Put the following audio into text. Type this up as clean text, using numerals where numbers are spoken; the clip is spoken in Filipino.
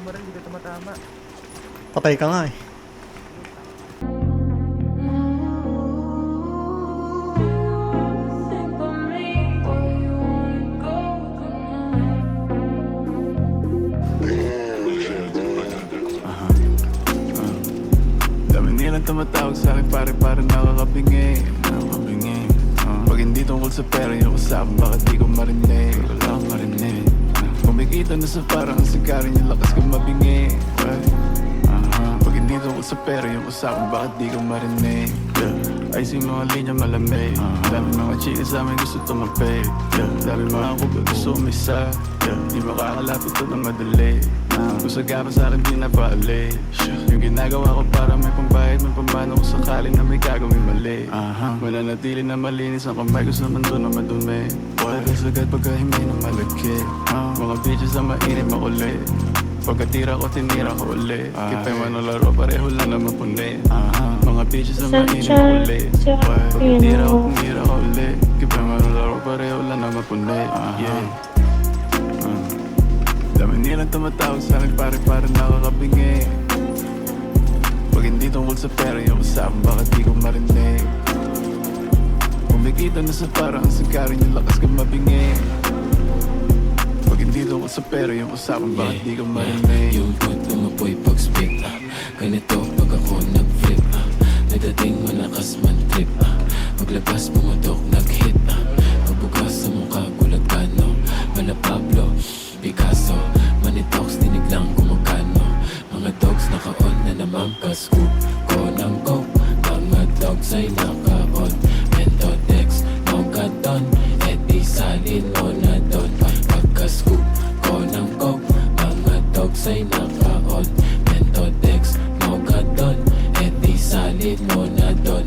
bumaril, hindi ka tumatama. Patay ka nga eh. Dami nilang tumatawag sa akin pare nakakabingi. Pag hindi tungkol sa pera yung usapan, bakit di ko marinig? Wala akong marinig. Kumikita na sa parang sigarin yung lakas ko mabingi. Pag hindi tungkol sa pera yung usapan, bakit di ko marinig? Ay si mga linya malamig. Dami mga chika sa amin gusto tumapay. Dami mga kuba gusto umisa. Di makakalapit to na madali. Kung sagapa sa akin di napaalay. Yung ginagawa ko para may pambayad, may pambano kung sakali na may gagawin mali. Mananatili na malinis ang kamay ko sa mundo na madumi. Huwag sagad pagkahimay na malaki. Mga bitches na mainit makulit. Pagkatira ko, tinira ko ulit. Kipay man ang laro, pareho lang naman puni. Mga bitches na mainit makulit. Pagkatira ko, tinira ko ulit. Kipay man ang laro, pareho lang naman puni. Dami nilang tumatawag sa akin pare nakakabingi. Pag hindi tungkol sa pera yung usapan, bakit di ko marinig? Kumikita na sa parang sigarin yung lakas ko mabingi. Pag hindi tungkol sa pera yung usapan, bakit di ko marinig? Yung good umapoy pag-speak ganito pag ako nag-flip nadating malakas man trip maglabas pumutok nag-hit magbukas sa mukha gulat kano Mala Pablo, Picasso Manitox, dinig lang kumagano mga dogs naka-on na naman ka-scoop ko ng coke mga dogs ay naka-on Mentodex, Mogadon Eddie salin mo na doon pagka-scoop ko ng coke mga dogs ay naka-on Mentodex, Mogadon Eddie salin mo na doon